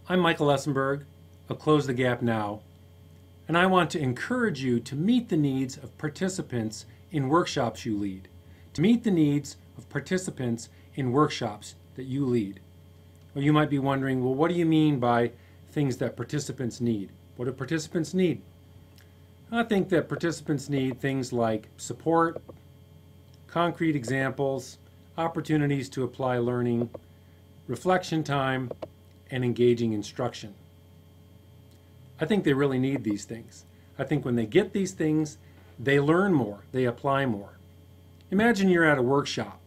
I'm Michael Essenburg of Close the Gap Now, and I want to encourage you to meet the needs of participants in workshops you lead. To meet the needs of participants in workshops that you lead. Well, you might be wondering, well, what do you mean by things that participants need? What do participants need? I think that participants need things like support, concrete examples, opportunities to apply learning, reflection time, and engaging instruction. I think they really need these things. I think when they get these things, they learn more, they apply more. Imagine you're at a workshop,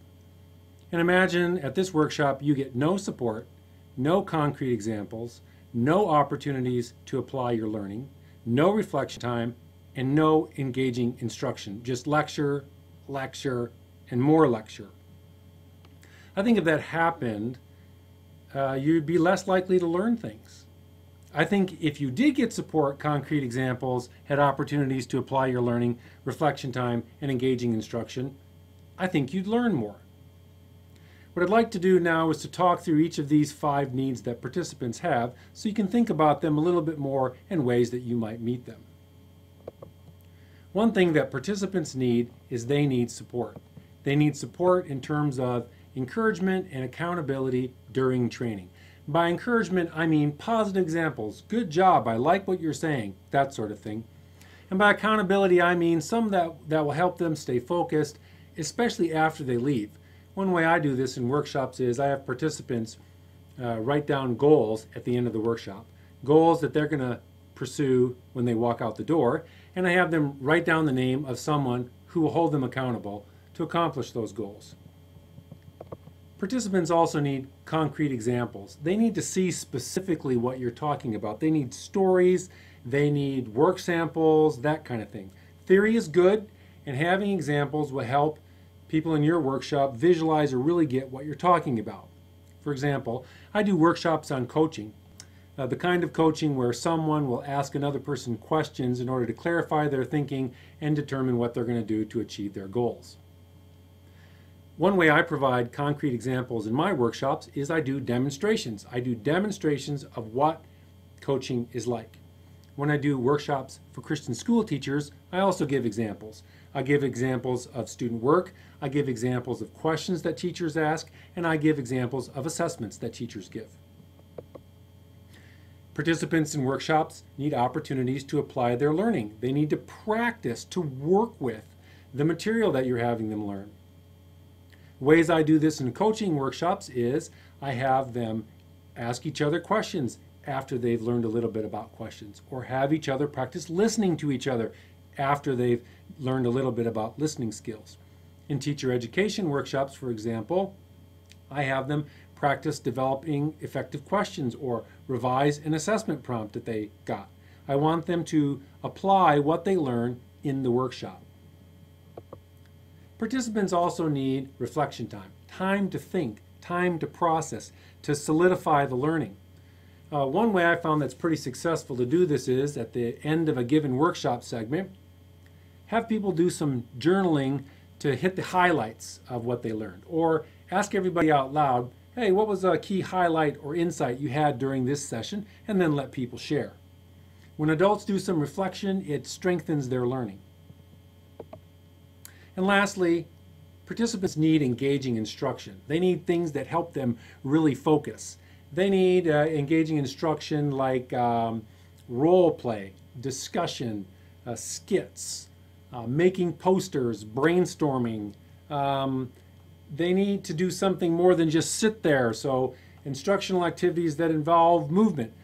and imagine at this workshop you get no support, no concrete examples, no opportunities to apply your learning, no reflection time, and no engaging instruction. Just lecture, lecture, and more lecture. I think if that happened, you'd be less likely to learn things. I think if you did get support, concrete examples, had opportunities to apply your learning, reflection time, and engaging instruction, I think you'd learn more. What I'd like to do now is to talk through each of these 5 needs that participants have so you can think about them a little bit more and ways that you might meet them. One thing that participants need is they need support. They need support in terms of encouragement and accountability during training. By encouragement, I mean positive examples. Good job, I like what you're saying, that sort of thing. And by accountability, I mean some that will help them stay focused, especially after they leave. One way I do this in workshops is I have participants write down goals at the end of the workshop. Goals that they're going to pursue when they walk out the door. And I have them write down the name of someone who will hold them accountable to accomplish those goals. Participants also need concrete examples. They need to see specifically what you're talking about. They need stories, they need work samples, that kind of thing. Theory is good, and having examples will help people in your workshop visualize or really get what you're talking about. For example, I do workshops on coaching. The kind of coaching where someone will ask another person questions in order to clarify their thinking and determine what they're going to do to achieve their goals. One way I provide concrete examples in my workshops is I do demonstrations. I do demonstrations of what coaching is like. When I do workshops for Christian school teachers, I also give examples. I give examples of student work, I give examples of questions that teachers ask, and I give examples of assessments that teachers give. Participants in workshops need opportunities to apply their learning. They need to practice, to work with the material that you're having them learn. Ways I do this in coaching workshops is I have them ask each other questions after they've learned a little bit about questions, or have each other practice listening to each other after they've learned a little bit about listening skills. In teacher education workshops, for example, I have them practice developing effective questions or revise an assessment prompt that they got. I want them to apply what they learn in the workshop. Participants also need reflection time, time to think, time to process, to solidify the learning. One way I found that's pretty successful to do this is at the end of a given workshop segment, have people do some journaling to hit the highlights of what they learned, or ask everybody out loud, hey, what was a key highlight or insight you had during this session, and then let people share. When adults do some reflection, it strengthens their learning. And lastly, participants need engaging instruction. They need things that help them really focus. They need engaging instruction like role play, discussion, skits, making posters, brainstorming. They need to do something more than just sit there. So instructional activities that involve movement.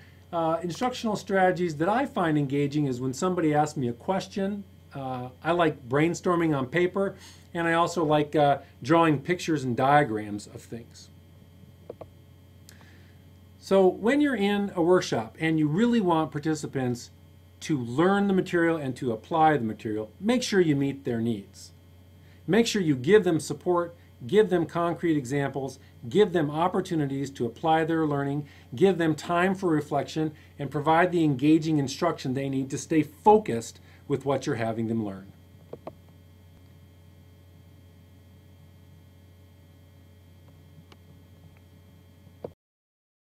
Instructional strategies that I find engaging is when somebody asks me a question. I like brainstorming on paper, and I also like drawing pictures and diagrams of things. So when you're in a workshop and you really want participants to learn the material and to apply the material, make sure you meet their needs. Make sure you give them support, give them concrete examples, give them opportunities to apply their learning, give them time for reflection, and provide the engaging instruction they need to stay focused with what you're having them learn.